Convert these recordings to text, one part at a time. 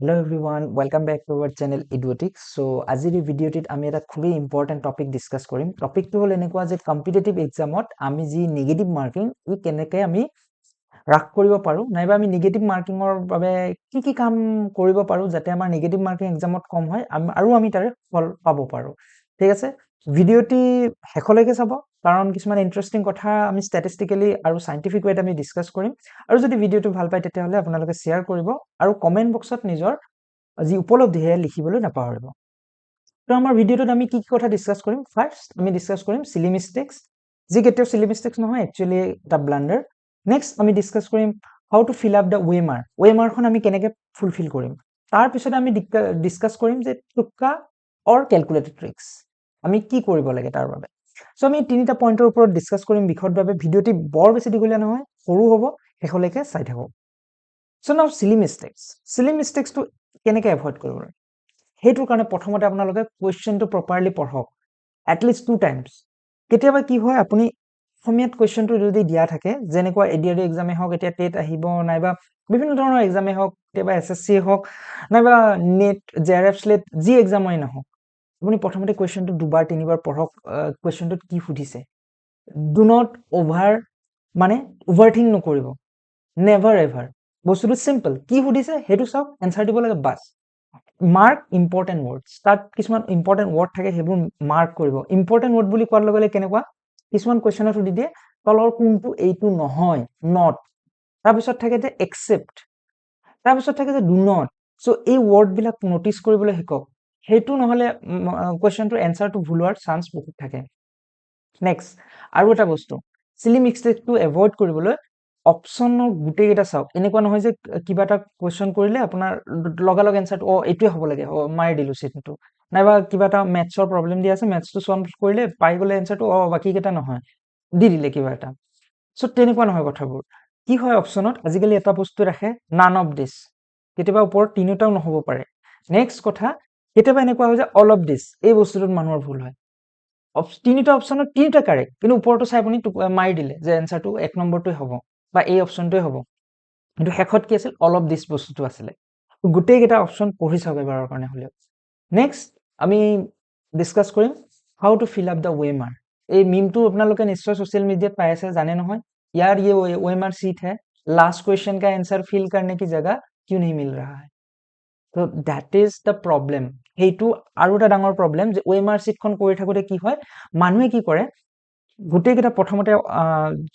Hello everyone, welcome back to our channel Eduotics. So আজিৰ এই ভিডিঅ'টিত আমি এটা খুবই ইম্পৰ্টেন্ট টপিক ডিসকাস কৰিম। টপিকটো হ'ল এনেকুৱা যে কম্পিটিটিভ এক্সামত আমি যি নেগেটিভ মাৰ্কিং ই কেনেকৈ আমি হ্ৰাস কৰিব পাৰো নাইবা আমি নেগেটিভ মাৰ্কিংৰ বাবে কি কাম কৰিব পাৰো যাতে আমাৰ নেগেটিভ মাৰ্কিং এক্সামত কম হয় আৰু আমি তাৰে ফল পাব পাৰো। ঠিক আছে, ভিডিঅ'টি শেষলৈকে চাব কাৰণ কিছুমান ইন্টাৰেষ্টিং কথা আমি ষ্টেটিষ্টিক্যালি আৰু সাইন্টিফিক ৱেত আমি ডিসকাস কৰিম। আৰু যদি ভিডিঅ'টো ভাল পায় তেতিয়াহ'লে আপোনালোকে শ্বেয়াৰ কৰিব আৰু কমেন্ট বক্সত নিজৰ যি উপলব্ধি হে লিখিবলৈ নাপাহৰিব। তো আমাৰ ভিডিঅ'টোত আমি কি কথা ডিসকাস কৰিম? ফাৰ্স্ট আমি ডিসকাস কৰিম সিলি মিস্টেক্স, যি কেতিয়াও সিলি মিস্টেক্স নহয়, একচুয়ালি এটা ব্লান্ডাৰ। নেক্সট আমি ডিসকাস কৰিম how to fill up the OMR, ওয়েমাৰখন আমি কেনেকৈ ফুলফিল কৰিম। তাৰ পিছত আমি ডিসকাস কৰিম যে টুক্কা অৰ ক্যালকুলেটেড ট্ৰিক্স আমি কি কৰিব লাগে তাৰ বাবে। সো আমি তিনিটা পইণ্টৰ ওপৰত ডিসকাস কৰিম বিশদভাৱে। ভিডিঅ'টি বৰ বেছি দীঘলীয়া নহয়, সৰু হ'ব, শেষলৈকে চাই থাকক। So now Seely mistakes, Seely মিস্টেক্সটো কেনেকৈ এভয়েড কৰিব লাগে সেইটোৰ কাৰণে প্ৰথমতে আপোনালোকে কুৱেশ্যনটো প্ৰপাৰলি পঢ়ক, এটলিষ্ট 2 টাইমছ। কেতিয়াবা কি হয়, আপুনি অসমীয়াত কুৱেশ্যনটো যদি দিয়া থাকে, যেনেকুৱা এডিআৰই এক্সামে হওক, এতিয়া টেট আহিব, নাইবা বিভিন্ন ধৰণৰ এক্সামে হওক, কেতিয়াবা এছএছচি হওক, নাইবা নেট, জেআৰএফ স্লেট, যি এক্সামেই নহওক, আপুনি প্ৰথমতে কুৱেশ্যনটো দুবাৰ তিনিবাৰ পঢ়ক। কুৱেশ্যনটোত কি সুধিছে, ডু নট অভাৰথিংক নকৰিব, নেভাৰ এভাৰ। বস্তুটো চিম্পল, কি সুধিছে সেইটো চাওক, এনসাৰ দিব লাগে, বাস। মাৰ্ক ইম্পৰ্টেণ্ট ৱৰ্ডছ, তাত কিছুমান ইম্পৰ্টেণ্ট ৱৰ্ড থাকে, সেইবোৰ মাৰ্ক কৰিব। ইম্পৰ্টেণ্ট ৱৰ্ড বুলি কোৱাৰ লগে লগে কেনেকুৱা, কিছুমান কুৱেশ্যনত সুধি দিয়ে তলৰ কোনটো এইটো নহয়, নট। তাৰপিছত থাকে যে একচেপ্ট, তাৰপিছত থাকে যে ডু নট। সো এই ৱৰ্ডবিলাক নটিচ কৰিবলৈ শিকক, সেইটো নহ'লে কুৱেশ্যনটোৰ এনসাৰটো ভুল হোৱাৰ চান্স বহুত থাকে। নেক্সট আৰু এটা বস্তু, সিলি মিস্টেকটো এভয়েড কৰিবলৈ অপশ্যনৰ গোটেইকেইটা চাওক। এনেকুৱা নহয় যে কিবা এটা কুৱেশ্যন কৰিলে আপোনাৰ লগালগ এনসাৰটো এইটোৱে হ'ব লাগে, মাৰি দিলো চিটটো, নাইবা কিবা এটা মেথছৰ প্ৰব্লেম দি আছে, মেথছটো সলভ কৰিলে পাই গ'লে এনসাৰটো, বাকীকেইটা নহয়, দি দিলে কিবা এটা। সো তেনেকুৱা নহয় কথাবোৰ। কি হয় অপশ্যনত আজিকালি এটা বস্তু ৰাখে, নান অফ দিছ, কেতিয়াবা ওপৰত তিনিটাও নহ'ব পাৰে। নেক্সট কথা, কেতিয়াবা এনেকুৱা হয় যে অল অফ দিছ, এই বস্তুটোত মানুহৰ ভুল হয়। তিনিটা অপশ্যনত তিনিটা কাৰেক্ট, কিন্তু ওপৰটো চাই আপুনি মাৰি দিলে যে এনসাৰটো 1 নম্বৰটোৱে হ'ব বা এই অপশ্যনটোৱে হ'ব, কিন্তু শেষত কি আছিল, অল অফ দিছ বস্তুটো আছিলে। গোটেইকেইটা অপশ্যন পঢ়ি চাওক এবাৰৰ কাৰণে হ'লেও। নেক্সট আমি ডিসকাস কৰিম how to fill up the OMR. এই মিমটো আপোনালোকে নিশ্চয় ছ'চিয়েল মিডিয়াত পাই আছে, জানে নহয়, यार ये ओएमआर सीट है, लास्ट क्वेश्चन का आंसर फिल करने की जगह क्यों नहीं मिल रहा है। তো দ্যাট ইজ দ্য প্ৰব্লেম। সেইটো আৰু এটা ডাঙৰ প্ৰব্লেম যে ওএমআৰ চিটখন কৰি থাকোঁতে কি হয়, মানুহে কি কৰে, গোটেইকেইটা প্ৰথমতে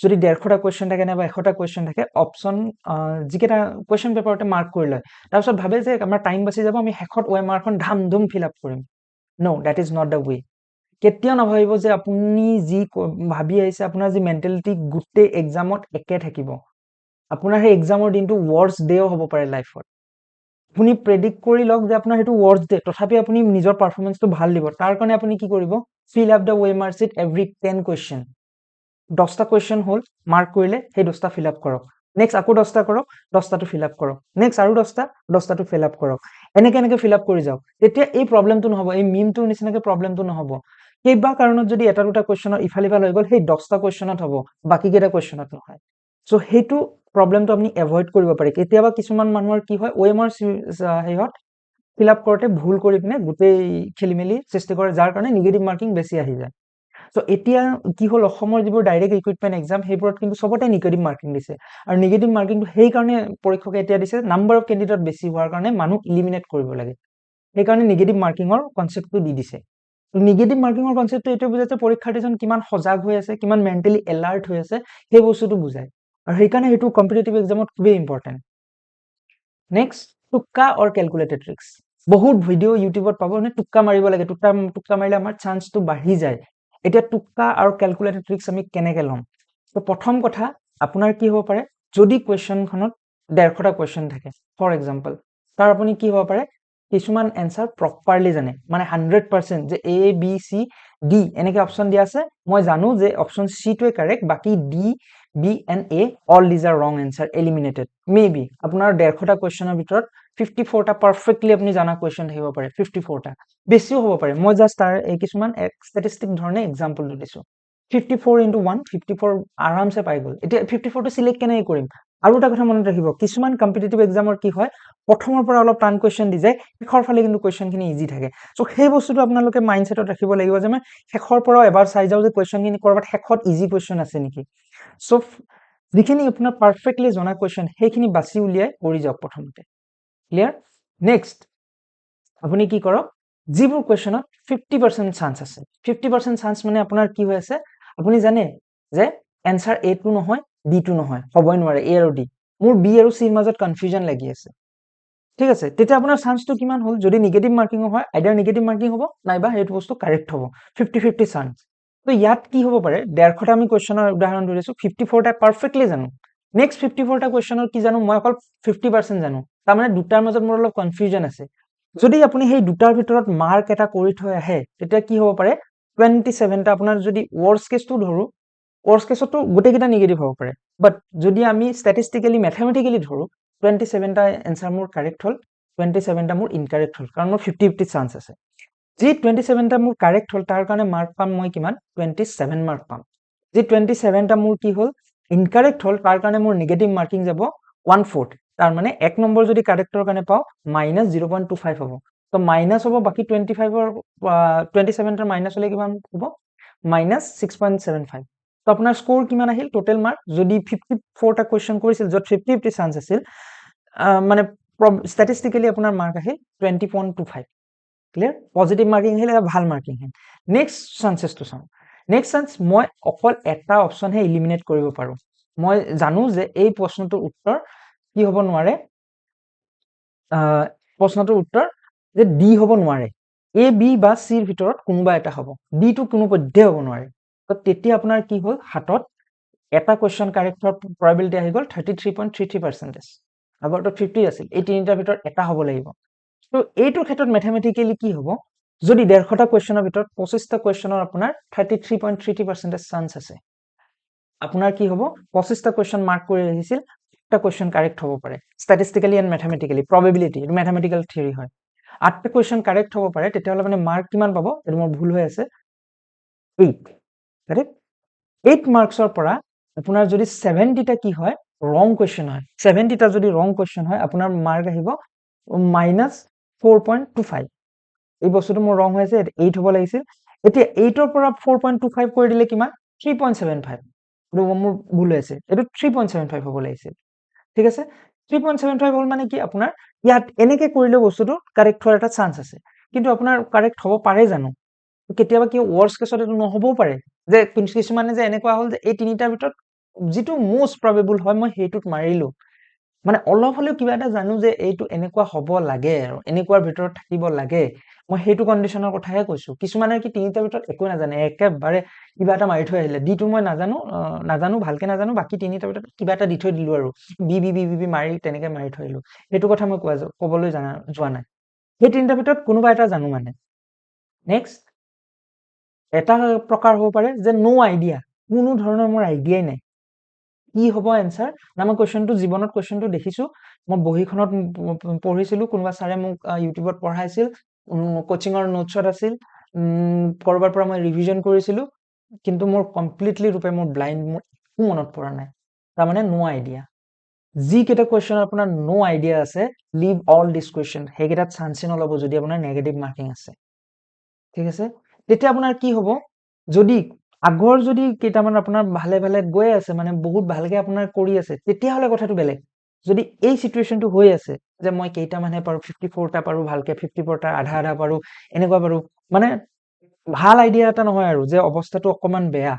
যদি 150টা কুৱেশ্যন থাকে নাইবা 100টা কুৱেশ্যন থাকে, অপশ্যন যিকেইটা কুৱেশ্যন পেপাৰতে মাৰ্ক কৰি লয়, তাৰপিছত ভাবে যে আমাৰ টাইম বাচি যাব, আমি শেষত ওএমআৰখন ধাম ধুম ফিল আপ কৰিম। No, that is not the way. কেতিয়াও নাভাবিব যে আপুনি যি ভাবি আহিছে, আপোনাৰ যি মেণ্টেলিটি গোটেই এক্সামত একে থাকিব। আপোনাৰ সেই এক্সামৰ দিনটো ৱৰ্ষ্ট ডেও হ'ব পাৰে লাইফত। আপুনি প্ৰেডিক্ট কৰি লওক যে আপোনাৰ সেইটো ৱৰ্ষ্ট ডে, তথাপি আপুনি নিজৰ পাৰফৰ্মেঞ্চটো ভাল দিব। তাৰ কাৰণে আপুনি কি কৰিব, fill up the OMR sheet every 10 question. 10টা কুৱেশ্যন হ'ল, মাৰ্ক কৰিলে সেই 10টা ফিল আপ কৰক। নেক্সট আকৌ 10টা কৰক, 10টাটো ফিল আপ কৰক। নেক্সট আৰু 10টাটো ফিল আপ কৰক। এনেকে ফিল আপ কৰি যাওক। তেতিয়া এই প্ৰব্লেমটো নহ'ব, এই মিমটোৰ নিচিনাকে প্ৰব্লেমটো নহ'ব। কিবা কাৰণত যদি এটা দুটা কুৱেশ্যনত ইফাল সিফাল হৈ গ'ল, সেই 10টা কুৱেশ্যনত হ'ব, বাকীকেইটা কুৱেশ্যনত নহয়। সো সেইটো প্ৰব্লেমটো আপুনি এভয়েড কৰিব পাৰে। কেতিয়াবা কিছুমান মানুহৰ কি হয়, ওএমআৰ হেৰিত ফিল আপ কৰোঁতে ভুল কৰি পিনে গোটেই খেলি মেলি সৃষ্টি কৰে, যাৰ কাৰণে নিগেটিভ মাৰ্কিং বেছি আহি যায়। সো এতিয়া কি হ'ল, অসমৰ যিবোৰ ডাইৰেক্ট ৰিক্ৰুইটমেণ্ট এক্সাম, সেইবোৰত কিন্তু চবতে নিগেটিভ মাৰ্কিং দিছে। আৰু নিগেটিভ মাৰ্কিংটো সেইকাৰণে পৰীক্ষকে এতিয়া দিছে, নাম্বাৰ অফ কেণ্ডিডেট বেছি হোৱাৰ কাৰণে মানুহ ইলিমিনেট কৰিব লাগে, সেইকাৰণে নিগেটিভ মাৰ্কিঙৰ কনচেপ্টটো দি দিছে। নিগেটিভ মাৰ্কিঙৰ কনচেপ্টটো এইটো বুজাইছে পৰীক্ষাৰ্থীজন কিমান সজাগ হৈ আছে, কিমান মেণ্টেলি এলাৰ্ট হৈ আছে, সেই বস্তুটো বুজায়। আৰু সেইকাৰণে সেইটো কম্পিটিটিভ এক্সামত খুবেই ইম্পৰ্টেণ্ট। নেক্সট, টুক্কা অৰ কেলকুলেটেড ট্ৰিক্স। বহুত ভিডিঅ' ইউটিউবত পাব, মানে টুক্কা মাৰিব লাগে, টুক্কা মাৰিলে আমাৰ চান্সটো বাঢ়ি যায়। এতিয়া টুক্কা আৰু কেলকুলেটেড ট্ৰিক্স আমি কেনেকৈ ল'ম? তো প্ৰথম কথা, আপোনাৰ কি হ'ব পাৰে, যদি কুৱেশ্যনখনত 150টা কুৱেশ্যন থাকে ফৰ এক্সাম্পল, তাৰ আপুনি কি হ'ব পাৰে, কিছুমান এনসাৰ প্ৰপাৰলি জানে, মানে 100% যে এ বি চি ডি এনেকে অপশ্যন দিয়া আছে, মই জানো যে অপশ্যন চিটোৱে কাৰেক্ট, বাকী D B and A all these are wrong answer, eliminated. Maybe আপোনাৰ 150টা কুৱেশ্যনৰ ভিতৰত 54টা পাৰফেক্টলি আপুনি জানা কুৱেশ্যন থাকিব পাৰে, 54টা, বেছিও হ'ব পাৰে। মই জাষ্ট তাৰ কিছুমান ষ্টেটিষ্টিক ধৰণে এক্সাম্পলটো দিছোঁ। 54 × 1, 54 আৰামছে পাই গ'ল। এতিয়া 54টো চিলেক্ট কেনেকৈ কৰিম? আৰু এটা কথা মনত ৰাখিব, কিছুমান কম্পিটিটিভ এক্সামৰ কি হয়, প্ৰথমৰ পৰা অলপ টান কুৱেশ্যন দি যায়, শেষৰ ফালে কিন্তু কুৱেশ্যনখিনি ইজি থাকে। চ' সেই বস্তুটো আপোনালোকে মাইণ্ডছেটত ৰাখিব লাগিব যে মই শেষৰ পৰাও এবাৰ চাই যাওঁ যে কুৱেশ্যনখিনি ক'ৰবাত শেষত ইজি কুৱেশ্যন আছে নেকি। চ' যিখিনি আপোনাৰ পাৰফেক্টলি জনা কুৱেশ্যন সেইখিনি বাছি উলিয়াই কৰি যাওক প্ৰথমতে। ক্লিয়াৰ? নেক্সট আপুনি কি কৰক, যিবোৰ কুৱেশ্যনত 50% চান্স আছে, 50% চান্স মানে আপোনাৰ কি হৈ আছে, আপুনি জানে যে এনচাৰ এটো নহয় ডিটো নহয়, হ'বই নোৱাৰে এ আৰু ডি, মোৰ বি আৰু চিৰ মাজত কনফিউজন লাগি আছে, ঠিক আছে, তেতিয়া আপোনাৰ চান্সটো কিমান হ'ল, যদি নিগেটিভ মাৰ্কিং হয় আইদাৰ নিগেটিভ মাৰ্কিং হ'ব নাইবা সেইটো বস্তু কাৰেক্ট হ'ব, 50-50 চান্স। তো ইয়াত কি হ'ব পাৰে, 150টা আমি কুৱেশ্যনৰ উদাহৰণ ধৰিছো, 54টা পাৰফেক্টলি জানো, নেক্সট 54টা কুৱেশ্যনৰ কি জানো, মই অকল 50% জানো, তাৰমানে দুটাৰ মাজত মোৰ অলপ কনফিউজন আছে। যদি আপুনি সেই দুটাৰ ভিতৰত মাৰ্ক এটা কৰি থৈ আহে, তেতিয়া কি হ'ব পাৰে, 27টা আপোনাৰ যদি ৱৰ্ষ্ট কেছটো ধৰো, ৱৰ্ষ্ট কেছতো গোটেইকেইটা নিগেটিভ হ'ব পাৰে, বাট যদি আমি ষ্টেটিষ্টিকেলি মেথমেটিকেলি ধৰো 27টা এনচাৰ মোৰ কাৰেক্ট হ'ল, 27টা মোৰ ইনকাৰেক্ট হ'ল, কাৰণ মোৰ 50-50 চান্স আছে। যি 27টা মোৰ কাৰেক্ট হ'ল তাৰ কাৰণে মাৰ্ক পাম মই কিমান, 27 মাৰ্ক পাম। যি 27টা মোৰ কি হ'ল ইনকাৰেক্ট হ'ল তাৰ কাৰণে মোৰ নিগেটিভ মাৰ্কিং যাব 1/4, তাৰ মানে 1 নম্বৰ যদি কাৰেক্টৰ কাৰণে পাওঁ -0.25 হ'ব, তো মাইনাছ হ'ব বাকী 27টাৰ মাইনাছ হ'লে কিমান হ'ব, -6.75। তো আপোনাৰ স্ক'ৰ কিমান আহিল, টোটেল মাৰ্ক, যদি 54টা কুৱেশ্যন কৰিছিল য'ত 50-50 চান্স আছিল, মানে ষ্টেটিষ্টিকেলি আপোনাৰ মাৰ্ক আহিল 20.25। ক্লিয়াৰ? পজিটিভ মাৰ্কিং আহিল, এটা ভাল মাৰ্কিং আহিল। নেক্সট চান্সেছটো চাওঁ, নেক্সট চান্স, মই অকল এটা অপশ্যনহে ইলিমিনেট কৰিব পাৰোঁ, মই জানো যে এই প্ৰশ্নটোৰ উত্তৰ কি হ'ব নোৱাৰে, প্ৰশ্নটোৰ উত্তৰ যে ডি হ'ব নোৱাৰে, এ বি বা চিৰ ভিতৰত কোনোবা এটা হ'ব, ডিটো কোনোপধ্যে হ'ব নোৱাৰে। তো তেতিয়া আপোনাৰ কি হ'ল, হাতত এটা কুৱেশ্যন কাৰেক্ট হোৱাৰ প্ৰবাবিলিটি আহি গ'ল 33.33%, আগৰটো 50 আছিল, এই তিনিটাৰ ভিতৰত এটা হ'ব লাগিব। তো এইটোৰ ক্ষেত্ৰত মেথমেটিকেলি কি হ'ব, যদি 150টা কুৱেশ্যনৰ ভিতৰত 25টা কুৱেশ্যনৰ আপোনাৰ 33.33% চান্স আছে, আপোনাৰ কি হ'ব, 25টা কুৱেশ্যন মাৰ্ক কৰি আহিছিল, একটা কুৱেশ্যন কাৰেক্ট হ'ব পাৰে, ষ্টেটিষ্টিকেলি এণ্ড মেথমেটিকেলি, প্ৰবেবিলিটি, এইটো মেথমেটিকেল থিয়ৰী হয়। 8টা কুৱেশ্যন কাৰেক্ট হ'ব পাৰে, তেতিয়াহ'লে মানে মাৰ্ক কিমান পাব, এইটো মোৰ ভুল হৈ আছে, 8, কাৰেক্ট? 8 মাৰ্কছৰ পৰা আপোনাৰ যদি 70টা কি হয়, ৰং কুৱেশ্যন হয়, 70টা যদি ৰং কুৱেশ্যন হয়, আপোনাৰ মাৰ্ক আহিব -4.25। এই বস্তুটো মোৰ ৰং হৈ আছে, 8 হ'ব লাগিছিল, এতিয়া 8ৰ পৰা 4.25 কৰি দিলে কিমান, 3.75, এইটো মোৰ ভুল হৈ আছে, এইটো 3.75 হ'ব লাগিছিল, ঠিক আছে। 3.75 হ'ল মানে কি, আপোনাৰ ইয়াত এনেকে কৰিলেও বস্তুটো কাৰেক্ট হোৱাৰ এটা চান্স আছে, কিন্তু আপোনাৰ কাৰেক্ট হ'ব পাৰে জানো, কেতিয়াবা কি ৱৰ্ষ্ট কেছত এইটো নহ'বও পাৰে, যে কিছুমানে যে এনেকুৱা হ'ল যে এই তিনিটাৰ ভিতৰত যিটো মষ্ট প্ৰবেবল হয় মই সেইটোত মাৰিলো, মানে অলপ হ'লেও কিবা এটা জানো যে এইটো এনেকুৱা হ'ব লাগে আৰু এনেকুৱাৰ ভিতৰত থাকিব লাগে, মই সেইটো কণ্ডিশ্যনৰ কথাহে কৈছো। কিছুমানে কি তিনিটাৰ ভিতৰত একো নাজানে, একেবাৰে কিবা এটা মাৰি থৈ আহিলে, ডিটো মই নাজানো ভালকে নাজানো, বাকী তিনিটাৰ ভিতৰত কিবা এটা দি থৈ দিলো আৰু বি বি বি বি মাৰি তেনেকে মাৰি থৈ আহিলো, সেইটো কথা মই ক'বলৈ যোৱা নাই, সেই তিনিটাৰ ভিতৰত কোনোবা এটা জানো মানে। নেক্সট এটা প্ৰকাৰ হ'ব পাৰে যে নো আইডিয়া, কোনো ধৰণৰ মোৰ আইডিয়াই নাই কি হ'ব এনচাৰ, না মই কুৱেশ্যনটো জীৱনত কুৱেশ্যনটো দেখিছো, মই বহীখনত পঢ়িছিলো, কোনোবা ছাৰে মোক ইউটিউবত পঢ়াইছিল, কোচিঙৰ নোটছত আছিল, ক'ৰবাৰ পৰা মই ৰিভিজন কৰিছিলো, কিন্তু মোৰ কমপ্লিটলি ৰূপে মোৰ ব্লাইণ্ড, মোৰ একো মনত পৰা নাই, তাৰমানে নো আইডিয়া। যিকেইটা কুৱেশ্যন আপোনাৰ নো আইডিয়া আছে, লিভ অল দিছ কুৱেশ্যন, সেইকেইটাত চান্সে নল'ব যদি আপোনাৰ নেগেটিভ মাৰ্কিং আছে, ঠিক আছে। তেতিয়া আপোনাৰ কি হ'ব, যদি আগৰ যদি কেইটামান আপোনাৰ ভালে ভালে গৈ আছে, মানে বহুত ভালকে আপোনাৰ কৰি আছে, তেতিয়াহ'লে কথাটো বেলেগ। যদি এই চিটুৱেশ্যনটো হৈ আছে যে মই কেইটামানহে পাৰো, 54টা পাৰো ভালকে, 54টা আধা আধা পাৰো, এনেকুৱা পাৰো, মানে ভাল আইডিয়া এটা নহয় আৰু যে অৱস্থাটো অকমান বেয়া,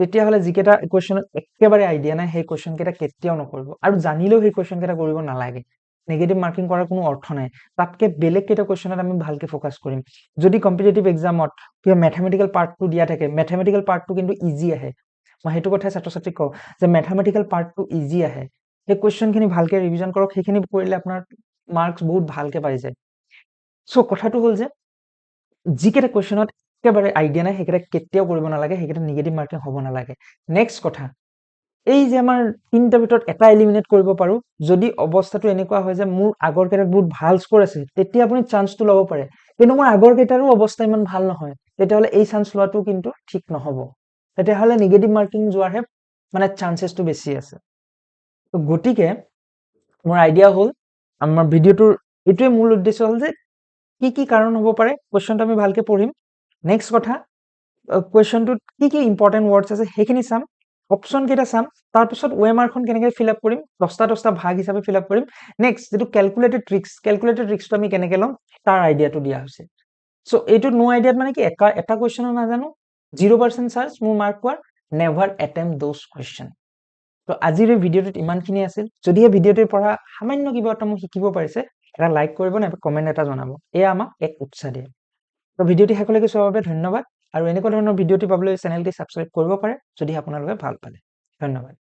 তেতিয়াহ'লে যিকেইটা কুৱেশ্যনত একেবাৰে আইডিয়া নাই সেই কুৱেশ্যন কেইটা কেতিয়াও নকৰিব, আৰু জানিলেও সেই কুৱেশ্যন কেইটা কৰিব নালাগে, নেগেটিভ মাৰ্কিং কৰাৰ কোনো অৰ্থ নাই, তাতকে বেলেগ কেইটা কুৱেশ্যনত আমি ভালকে ফ'কাছ কৰিম। যদি কম্পিটিটিভ এক্সামত কিবা মেথমেটিকেল পাৰ্টটো দিয়া থাকে, মেথমেটিকেল পাৰ্টটো কিন্তু ইজি আহে, মই সেইটো কথাই ছাত্ৰ ছাত্ৰীক কওঁ যে মেথমেটিকেল পাৰ্টটো ইজি আহে, সেই কুৱেশ্যনখিনি ভালকে ৰিভিজন কৰক, সেইখিনি কৰিলে আপোনাৰ মাৰ্কছ বহুত ভালকে পাই যায়। চ' কথাটো হ'ল যে যিকেইটা কুৱেশ্যনত একেবাৰে আইডিয়া নাই সেইকেইটা কেতিয়াও কৰিব নালাগে, সেইকেইটা নিগেটিভ মাৰ্কিং হ'ব নালাগে। নেক্সট কথা, এই যে আমাৰ তিনিটাৰ ভিতৰত এটা এলিমিনেট কৰিব পাৰো, যদি অৱস্থাটো এনেকুৱা হয় যে মোৰ আগৰ কেইটাত বহুত ভাল স্ক'ৰ আছে, তেতিয়া আপুনি চান্সটো ল'ব পাৰে, কিন্তু মোৰ আগৰ কেইটাৰো অৱস্থা ইমান ভাল নহয়, তেতিয়াহ'লে এই চান্স লোৱাটো কিন্তু ঠিক নহ'ব, তেতিয়াহ'লে নিগেটিভ মাৰ্কিং যোৱাৰহে মানে চান্সেছটো বেছি আছে। তো গতিকে মোৰ আইডিয়া হ'ল আমাৰ ভিডিঅ'টোৰ এইটোৱে মূল উদ্দেশ্য হ'ল যে কি কাৰণ হ'ব পাৰে কোৱেশ্চনটো আমি ভালকে পঢ়িম নেক্সট কথা কোৱেশ্চনটোত কি ইম্পৰ্টেণ্ট ৱৰ্ডছ আছে সেইখিনি চাম অপশ্যন কেইটা চাম তাৰপিছত OMR খন কেনেকৈ ফিল আপ কৰিম 10টা ভাগ হিচাপে ফিল আপ কৰিম নেক্সট যেটো ক্যালকুলেটেড ট্ৰিক্সটো আমি কেনেকৈ ল'ম তাৰ আইডিয়াটো দিয়া হৈছে সো এইটো নো আইডিয়াত মানে কি এটা কোৱেশ্চনো নাজানো 0% চান্স মোৰ মাৰ্ক পোৱাৰ নেভাৰ এটেম্প্ট দোজ কোৱেশ্চন তো আজিৰ এই ভিডিঅ'টোত ইমানখিনি আছিল যদি এই ভিডিঅ'টোৰ পৰা সামান্য কিবা এটা মোক শিকিব পাৰিছে এটা লাইক কৰিব নাইবা কমেন্ট এটা জনাব এয়া আমাক এক উৎসাহ দিয়ে তো ভিডিঅ'টি শেষলৈকে চোৱাৰ বাবে ধন্যবাদ আৰু এনেকুৱা ধৰণৰ ভিডিঅ'টি পাবলৈ চেনেলটি সাবস্ক্ৰাইব কৰিব পাৰে যদি আপোনালোকে ভাল পালে ধন্যবাদ